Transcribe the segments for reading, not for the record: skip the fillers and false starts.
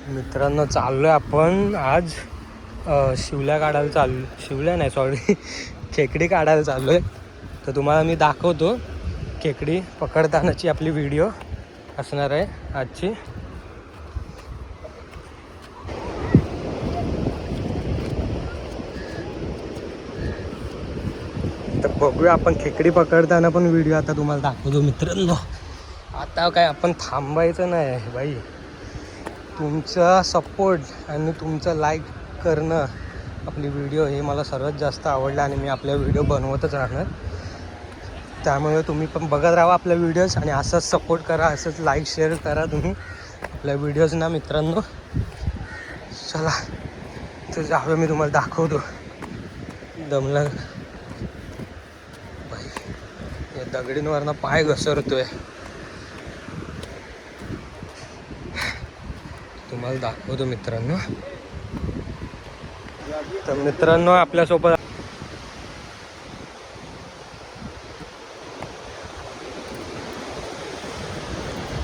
मित्रांनो चाललोय आपण आज शिवल्या काढायला शिवल्या नाही सॉरी खेकडी काढायला चाललोय. तर तुम्हाला मी दाखवतो खेकडी पकडतानाची आपली व्हिडिओ असणार आहे आजची. तर बघूया आपण खेकडी पकडताना पण व्हिडिओ आता तुम्हाला दाखवतो मित्रांनो. आता काय आपण थांबायचं नाही आहे बाई. तुमचा सपोर्ट आणि तुमचं लाईक करणं आपली व्हिडिओ हे मला सर्वात जास्त आवडलं आणि मी आपल्या व्हिडिओ बनवतच राहणार. त्यामुळे तुम्ही पण बघत राहा आपल्या व्हिडिओज आणि असंच सपोर्ट करा, असंच लाईक शेअर करा तुम्ही आपल्या व्हिडिओज ना मित्रांनो. चला तर जाऊया, मी तुम्हाला दाखवतो. दमला बाई, या दगडींवरनं पाय घसरतोय. तुम्हाला दाखवतो मित्रांनो. तर मित्रांनो आपल्यासोबत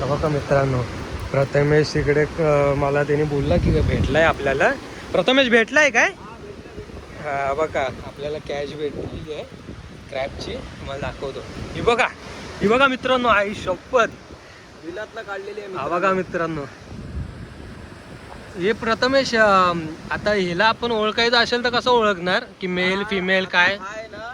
बघा मित्रांनो, प्रथमेश इकडे मला त्याने बोलला की भेटलाय आपल्याला. प्रथमेश भेटलाय काय? हा बघा आपल्याला कॅच भेटलेली आहे क्रॅबची. तुम्हाला दाखवतो. ही बघा मित्रांनो, आई शपथ विलातला काढलेली आहे. हा बघा मित्रांनो, हे प्रथमेश आता हिला आपण ओळखायचं असेल तर कसं ओळखणार की मेल फिमेल काय? आहे ना,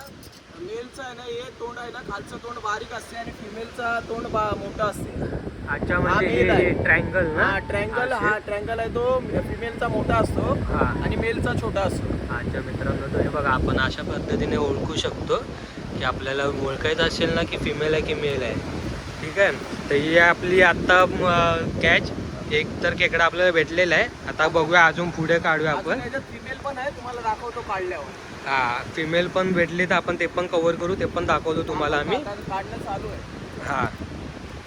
मेलचं आहे ना हे तोंड आहे ना, खालचं तोंड बारीक असते आणि फिमेलचा तोंड मोठा असते. अच्छा, म्हणजे हे ट्रायंगल ना? हा ट्रँगल आहे तो. फिमेलचा मोठा असतो आणि मेलचा छोटा असतो. अच्छा मित्रांनो, तर हे बघा आपण अशा पद्धतीने ओळखू शकतो की आपल्याला ओळखायचं असेल ना की फिमेल आहे की मेल आहे. ठीक आहे, तर ही आपली आत्ता कॅच. एक तर खेकडा आपल्याला भेटलेला आहे. आता बघूया अजून पुढे काढूया आपण. फिमेल पण आहे, तुम्हाला दाखवतो काढल्यावर. हा फिमेल पण भेटली तर आपण ते पण कव्हर करू, ते पण दाखवतो तुम्हाला आम्ही. काढणं चालू आहे. हा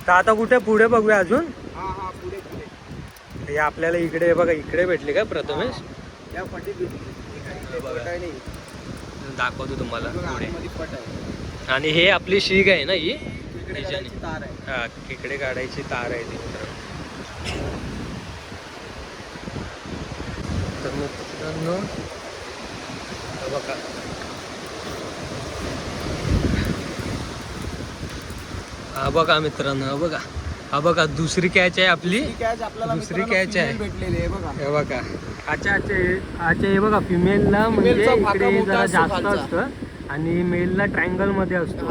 तर आता कुठे पुढे बघूया अजून. हा पुढे हे आपल्याला इकडे बघा, इकडे भेटले का प्रथमेश? या पट्टीत भेटली. दाखवतो तुम्हाला पुढे. पट आहे आणि हे आपली शीग आहे ना ही, तार आहे. हा खेकडे काढायची तार आहे ती. तर मित्रांनो बघा, हा बघा मित्रांनो, हा बघा दुसरी कॅच आहे आपली. दुसरी कॅच आहे भेटलेली आहे बघा. हे बघा. अच्छा हे बघा, फिमेलला म्हणजे इकडे जरा जास्त असतं आणि मेलला ट्रायंगल मध्ये असतो.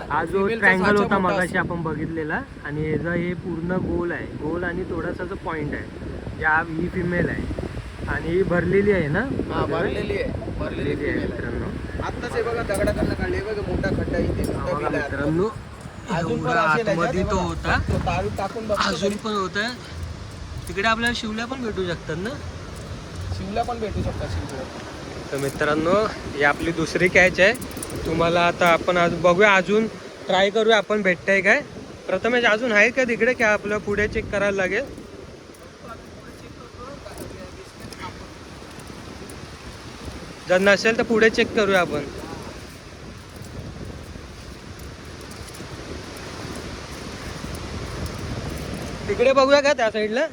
हा जो ट्रायंगल होता मगाशी आपण बघितलेला, आणि याचा हे पूर्ण गोल आहे. गोल आणि थोडासा जो पॉइंट आहे, या ही फिमेल आहे आणि ही भरलेली आहे ना? भरलेली आहे मित्रांनो. आत्ताच हे बघा दगडाकडनं काढले बघा, मोठा खड्डा इथे. मित्रांनो अजून पण आतमध्ये तो होता, तारू टाकून अजून पण होत. तिकडे आपल्याला शिवल्या पण भेटू शकतात ना? शिवल्या पण भेटू शकतात. तर मित्रांनो ही आपली दुसरी कॅच आहे. तुम्हाला आता आपण बघूया, अजून ट्राय करूया आपण भेटतंय काय. प्रथमेश अजून आहे का तिकडे, की आपलं पुढे चेक करायला लागेल? जर नसेल तर पुढे चेक करूया आपण. तिकडे बघूया का त्या साईडला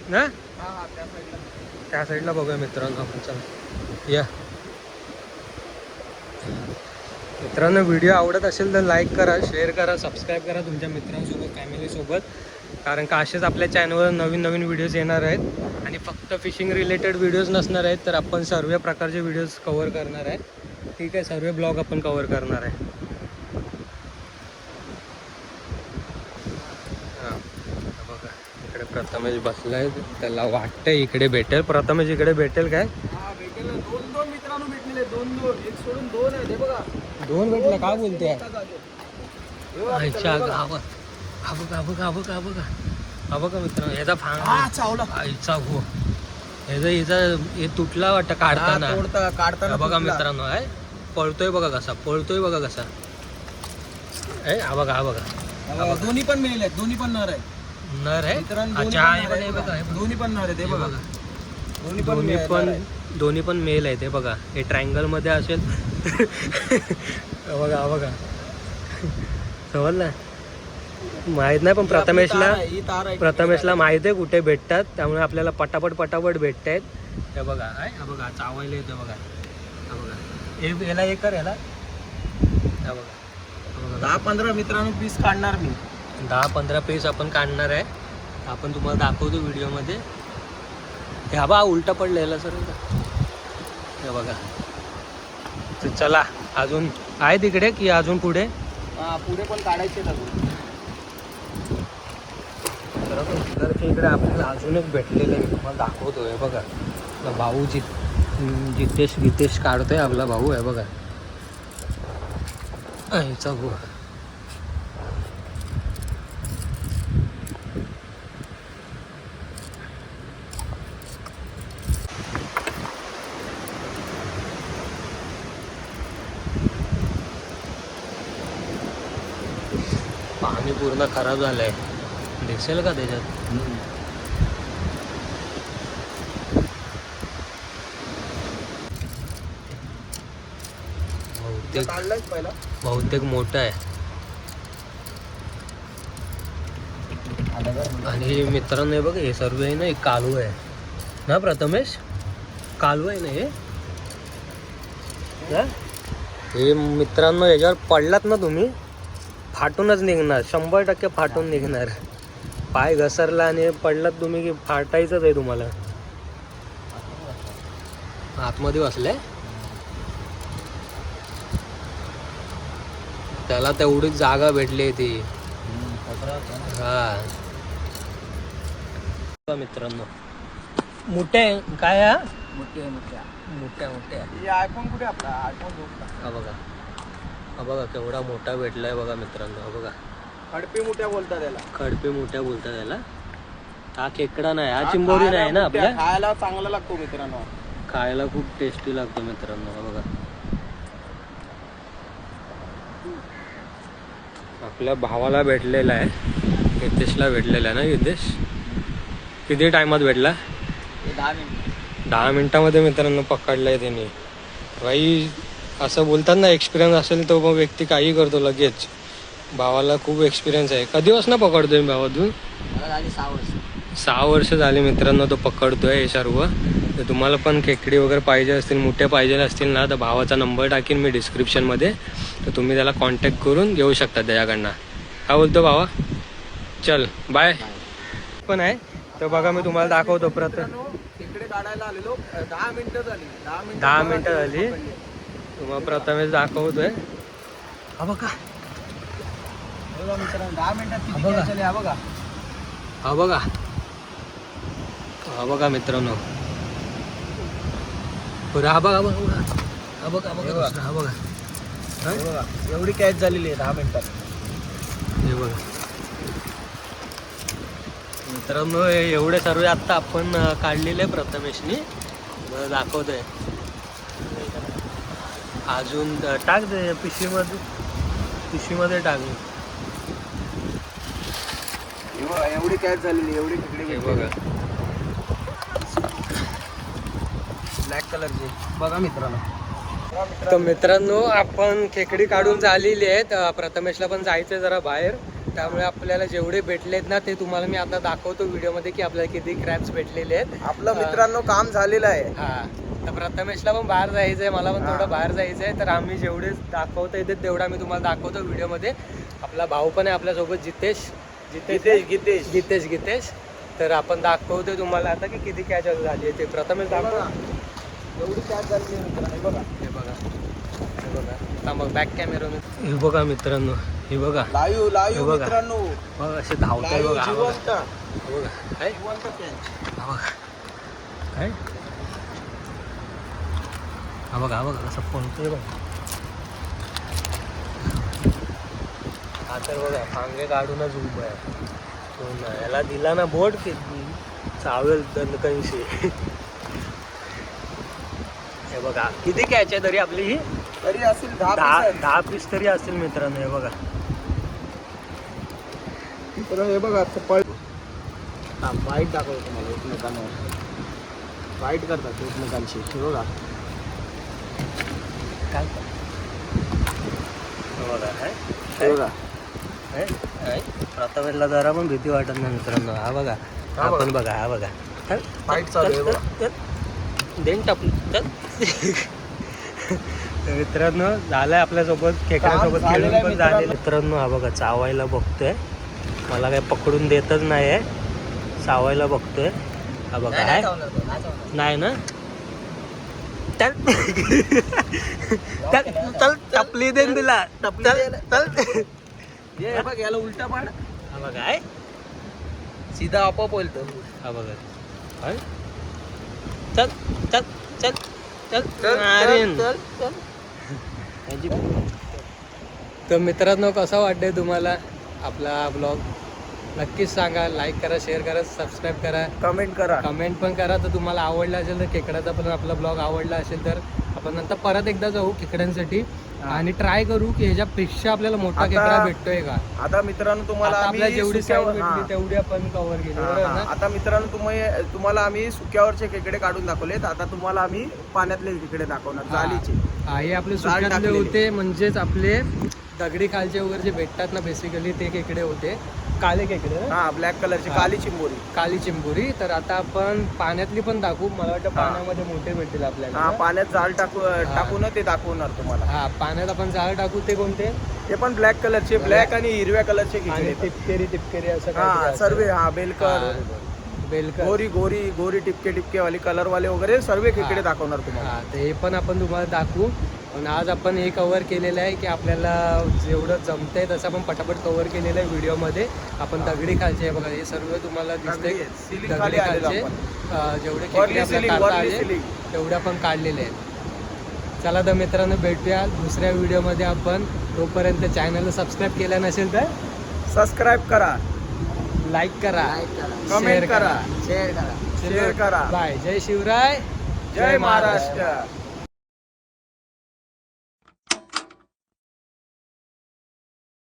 ना? त्या साईडला बघूया मित्रांनो आपण. चला या मित्रांनो, व्हिडिओ आवडत असेल तर लाईक करा, शेअर करा, सबस्क्राईब करा तुमच्या मित्रांसोबत, फॅमिलीसोबत. कारण का असेच आपल्या चॅनलवर नवीन नवीन व्हिडिओज येणार आहेत आणि फक्त फिशिंग रिलेटेड व्हिडिओज नसणार आहेत, तर आपण सर्व प्रकारचे व्हिडिओज कव्हर करणार आहे. ठीक आहे, सर्व ब्लॉग आपण कव्हर करणार आहे. हां बघा, इकडे प्रथमेश बसलाय, त्याला वाटतंय इकडे भेटेल. प्रथमेश इकडे भेटेल काय? दोन मित्रांनो भेटलेले, दोन एक सोडून दोन आहे. बघा दोन भेटले, काय बोलते? अच्छा गावात. हा बघा मित्रांनो, ह्याचा आईचा हो, हे तुटला वाटतं काढताना. बघा मित्रांनो, आहे पळतोय बघा कसा, हा बघा. दोन्ही पण मेल आहेत, दोन्ही पण नर आहे. नर आहे. दोन्ही पण नर आहे ते बघा. दोन्ही पण मेल आहे ते बघा. हे ट्रायंगल मध्ये असेल बघा समजलं. माहित नाही पण ही आपली प्रथमेशला तार आहे, ही तार आहे. प्रथमेशला माहित आहे कुठे भेटतात, त्यामुळे आपल्याला पटापट भेटत आहेत. हे बघा हा बघा चावायला येतो बघा, हा बघा याला हे कर याला, हा बघा 10-15 मित्रांनो पीस काढणार मी. 10-15 पीस आपण काढणार आहे, आपण तुम्हाला दाखवतो व्हिडिओमध्ये. हे बा उलटा पडलेला सर, हे बघा. तर चला अजून आहे तिकडे की अजून पुढे? पुढे पण काढायचे अजून. तर इकडे आपल्याला अजून एक भेटलेलं आहे, मी तुम्हाला दाखवतो. आहे बघा आपला भाऊ जितेश काढतोय आपला भाऊ, आहे बघा ह्याचा भाऊ. पाणी पूर्ण खराब झालंय, दिसेल का त्याच्यात? काढलाच पहिला. बहुतेक मोठं आहे. आणि मित्रांनो हे बघ, हे सर्व आहे ना, एक कालू आहे ना प्रथमेश, कालू आहे ना हे. हे मित्रांनो याच्यावर पडलात ना तुम्ही, फाटूनच निघणार, 100% फाटून निघणार. पाय घसरला आणि पडलात तुम्ही की फाटायचंच आहे तुम्हाला. आतमध्ये बसले, त्याला तेवढीच जागा भेटली ती. हा मित्रांनो मोठे काय हा मोठ्या हे आयफोन कुठे आपला आयफोन झोपला. हा बघा केवढा मोठा भेटलाय बघा मित्रांनो. हा बघा खडपी मोठ्या बोलतात त्याला. खडपे मोठ्या बोलतात त्याला. हा खेकडा नाही, हा चिंबोरी नाही ना आपल्या. खायला चांगला लागतो मित्रांनो, खायला खूप टेस्टी लागतो मित्रांनो. हा बघा आपल्या भावाला भेटलेला आहे, हितेशला भेटलेला आहे ना. हितेश किती टायमात भेटला? 10 मिनिट. 10 मिनिटामध्ये मित्रांनो पकडलाय त्यांनी. भाई असं बोलतात ना, एक्सपिरियन्स असेल तो मग व्यक्ती काही करतो लगेच. भावाला खूप एक्सपिरियन्स आहे. कधीपासून पकडतोय भावातून? 6 वर्ष झाली मित्रांनो तो पकडतोय हे सर्व. तर तुम्हाला पण खेकडी वगैरे पाहिजे असतील, मोठे पाहिजे असतील ना, तर भावाचा नंबर टाकीन मी डिस्क्रिप्शनमध्ये, तर तुम्ही त्याला कॉन्टॅक्ट करून घेऊ शकता त्याच्याकडनं. काय बोलतो भावा? चल बाय. पण आहे तर बघा मी तुम्हाला दाखवतो. खेकडे काढायला आलेलो, 10 मिनिटं झाली. 10 मिनिटं झाली. तुम्हाला प्रथमेश दाखवतोय. हा बघा मित्रांनो 10 मिनिटात किती बघा. catch आले, हा बघा. हा बघा, हा बघा मित्रांनो. हा बघा हा बघा हा बघा हा बघा हा बघा हे बघा एवढी कॅच झालेली आहे 10 मिनिटात. हे बघा मित्रांनो, एवढे सर्व आत्ता आपण काढलेले प्रथमेशनी. मला दाखवतोय. अजून टाक दे पिशवीमध्ये टाक. हे बघा एवढी कॅच झालेली, एवढी खेकडे हे भेटली. बघा ब्लॅक कलरची. बघा मित्रांनो. तर मित्रांनो आपण खेकडी काढून झालेली आहेत. प्रथमेशला पण जायचं जरा बाहेर, त्यामुळे आपल्याला जेवढे भेटलेत ना ते तुम्हाला मी आता दाखवतो व्हिडिओमध्ये की आपल्याला किती क्रॅब्स भेटलेले आहेत. आपलं मित्रांनो काम झालेलं आहे. हा तर प्रथमेशला पण बाहेर जायचं आहे, मला पण थोडं बाहेर जायचं आहे. तर आम्ही जेवढे दाखवता येते तेवढं आम्ही तुम्हाला दाखवतो व्हिडिओमध्ये. आपला भाऊ पण आहे आपल्यासोबत, जितेश. तर आपण दाखवतोय तुम्हाला आता की किती कॅच झाली आहे ते. प्रथमेश दाखव. एवढी कॅच झालेली आहे मित्रांनो. हे बघा हे बघा आता मग बॅक कॅमेरा. हे बघा मित्रांनो, हे बघा लाईव्ह हे बघा. मित्रांनो. बघा असे धावताय बघा. हा बघा जिवंत काय जिवंत catch. हा बघा काय हा बघा कसं पळतोय बघा. हा तर बघा फांगे काढूनच उभं आहे. याला दिला ना बोट की चावेल दणकणशी. हे बघा किती कॅच आहे तरी आपली ही? तरी असेल 10 पीस तरी असतील मित्रांनो. हे बघा हे बघा पळ. हा फाईट दाखवतो तुम्हाला एकमेकांवर. फाईट करतात एकमेकांशी. हे बघा काय हे बघा हे बघा प्रथमेशला जरा पण भीती वाटत नाही मित्रांनो. हा बघा, हा आपण बघा, हा बघा. फाईट चालू आहे बघा. देन टाकलं. तर मित्रांनो झालंय आपल्यासोबत, खेकड्यासोबत काम झालेलं खेळून आहे पण झाले मित्रांनो. हा बघा चावायला बघतोय, मला काही पकडून देतच नाही आहे, चावायला बघतोय. हा बघा आहे नाही ना. चल चल चल टपली देन दिला, चल चल. हे बघ याला उलटा पाड. हा बघा आहे, सीधा आपोआप बोलतो. हा बघा. हाय? चल चल चल चल मारेन. तर मित्रांनो कसा वाटतंय तुम्हाला आपला ब्लॉग? नक्कीच सांगा, लाईक करा, शेअर करा, सबस्क्राईब करा, कमेंट करा. कमेंट पण करा. तर तुम्हाला आवडला असेल तर, खेकड्याचा पण आपला ब्लॉग आवडला असेल तर आपण नंतर परत एकदा जाऊ खेकड्यांसाठी आणि ट्राय करू की ह्याच्यापेक्षा आपल्याला मोठा आता- खेकडा भेटतोय का. आता मित्रांनो तुम्हाला आता आपल्याला आम्ही जेवढी साईज सुक्यावर- भेटली हा. तेवढी आपण कव्हर केली, हा, बरोबर हा. ना? आता मित्रांनो तुम्हाला आम्ही सुक्यावरचे खेकडे काढून दाखवलेत. आता तुम्हाला आम्ही पाण्यातले खेकडे दाखवणार, हा. जालीचे. हा, हे आपले जाळ सुक्यातले टाकलेले. होते, म्हणजेच आपले दगडी खालचे वगैरे जे भेटतात ना बेसिकली ते खेकडे होते, काळे खेकडे ना? हा, ब्लॅक कलरची हा. काली चिंबोरी. काली चिंबोरी. तर आता आपण पाण्यातली पण दाखवू, मला वाटतं हा. पाण्यामध्ये मोठे भेटतील आपल्याला हा, ना? पाण्यात जाळ टाकून ते दाखवणार तुम्हाला. हा, पाण्यात आपण जाळ टाकू. ते कोणते? हे पण ब्लॅक कलरचे, ब्लॅक आणि हिरव्या कलरचे आणि खेकडे. टिपकेरी असं हा, काहीतरी सर्व. असतं. हा, बेलकर, हा, बेलकर. गोरी टिपके वाले, कलर वाले वगैरे सर्व खेकडे हा. दाखवणार तुम्हाला. हा, तर हे पण आपण तुम्हाला दाखवू. पण आज आपण हे कव्हर केलेलं आहे की आपल्याला जेवढं जमतंय तसं आपण पटापट कव्हर केलेलं आहे व्हिडिओमध्ये. आपण दगडी खालचे आहे बघा, हे सर्व तुम्हाला दिसतंय दगडी आहेत. Ceiling दगडी खाली आलेलो खालचे. आपण. जेवढे वरली खेकडे आपल्याला ceiling, काढता वरली आले ceiling. तेवढे आपण काढलेले आहेत. चला तर मित्रांनो भेटूया दुसऱ्या व्हिडिओमध्ये. आपण तोपर्यंत चॅनलला सबस्क्राईब केलं नसेल तर सबस्क्राईब करा, लाईक करा, कमेंट करा, शेअर शेअर करा. बाय. जय शिवराय, जय महाराष्ट्र.